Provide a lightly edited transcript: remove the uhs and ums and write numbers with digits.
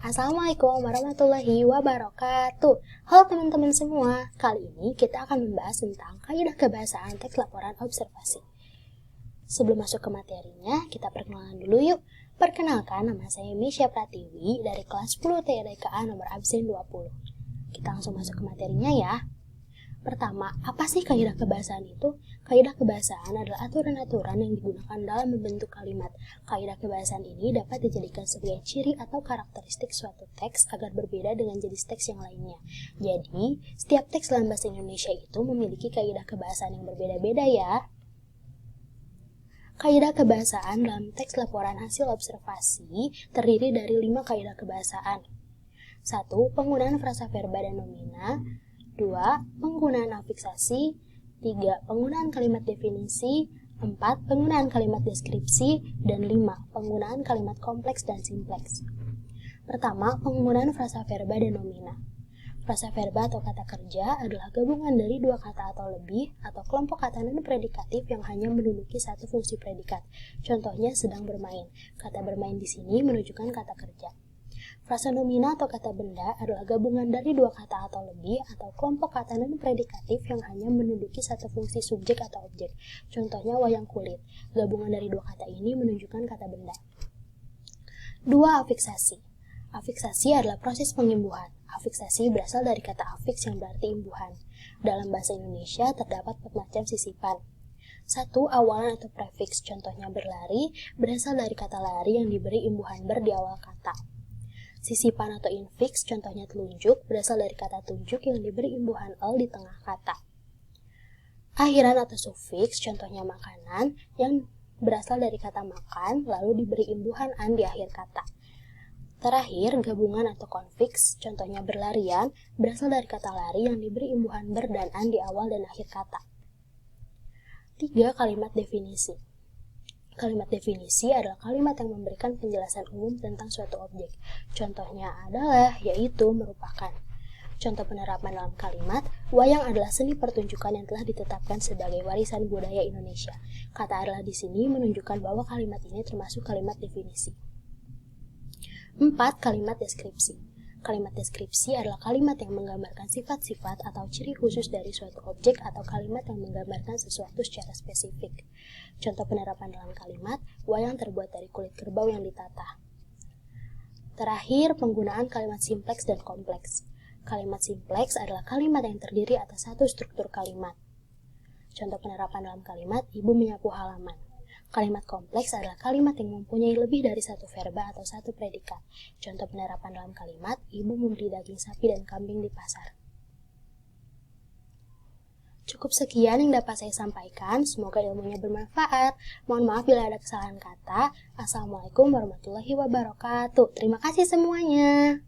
Assalamualaikum warahmatullahi wabarakatuh. Halo teman-teman semua, kali ini kita akan membahas tentang kaidah kebahasaan teks laporan observasi. Sebelum masuk ke materinya, kita perkenalan dulu yuk. Perkenalkan, nama saya Misha Pratiwi dari kelas 10 TIDKA nomor absen 20. Kita langsung masuk ke materinya ya. Pertama, apa sih kaidah kebahasaan itu? Kaidah kebahasaan adalah aturan-aturan yang digunakan dalam membentuk kalimat. Kaidah kebahasaan ini dapat dijadikan sebagai ciri atau karakteristik suatu teks agar berbeda dengan jenis teks yang lainnya. Jadi, setiap teks dalam bahasa Indonesia itu memiliki kaidah kebahasaan yang berbeda-beda ya. Kaidah kebahasaan dalam teks laporan hasil observasi terdiri dari 5 kaidah kebahasaan. 1. Penggunaan frasa verba dan nomina. 2. Penggunaan afiksasi. 3. Penggunaan kalimat definisi. 4. Penggunaan kalimat deskripsi. Dan 5. Penggunaan kalimat kompleks dan simpleks. Pertama, penggunaan frasa verba dan nomina. Frasa verba atau kata kerja adalah gabungan dari dua kata atau lebih atau kelompok kata non-predikatif yang hanya menduduki satu fungsi predikat. Contohnya sedang bermain. Kata bermain di sini menunjukkan kata kerja. Frasa nomina atau kata benda adalah gabungan dari dua kata atau lebih atau kelompok kata non-predikatif yang hanya menduduki satu fungsi subjek atau objek. Contohnya wayang kulit. Gabungan dari dua kata ini menunjukkan kata benda. 2. Afiksasi. Afiksasi adalah proses pengimbuhan. Afiksasi berasal dari kata afiks yang berarti imbuhan. Dalam bahasa Indonesia terdapat bermacam sisipan. 1. Awalan atau prefiks. Contohnya berlari berasal dari kata lari yang diberi imbuhan ber di awal kata. Sisipan atau infiks, contohnya telunjuk, berasal dari kata tunjuk yang diberi imbuhan el di tengah kata. Akhiran atau sufiks, contohnya makanan, yang berasal dari kata makan, lalu diberi imbuhan an di akhir kata. Terakhir, gabungan atau konfiks, contohnya berlarian, berasal dari kata lari yang diberi imbuhan ber dan an di awal dan akhir kata. 3. Kalimat definisi. Kalimat definisi adalah kalimat yang memberikan penjelasan umum tentang suatu objek. Contohnya adalah, yaitu, merupakan. Contoh penerapan dalam kalimat, wayang adalah seni pertunjukan yang telah ditetapkan sebagai warisan budaya Indonesia. Kata adalah di sini menunjukkan bahwa kalimat ini termasuk kalimat definisi. 4. Kalimat deskripsi. Kalimat deskripsi adalah kalimat yang menggambarkan sifat-sifat atau ciri khusus dari suatu objek atau kalimat yang menggambarkan sesuatu secara spesifik. Contoh penerapan dalam kalimat, wayang terbuat dari kulit kerbau yang ditata. Terakhir, penggunaan kalimat simpleks dan kompleks. Kalimat simpleks adalah kalimat yang terdiri atas satu struktur kalimat. Contoh penerapan dalam kalimat, ibu menyapu halaman. Kalimat kompleks adalah kalimat yang mempunyai lebih dari satu verba atau satu predikat. Contoh penerapan dalam kalimat, ibu membeli daging sapi dan kambing di pasar. Cukup sekian yang dapat saya sampaikan, semoga ilmunya bermanfaat. Mohon maaf bila ada kesalahan kata. Assalamualaikum warahmatullahi wabarakatuh. Terima kasih semuanya.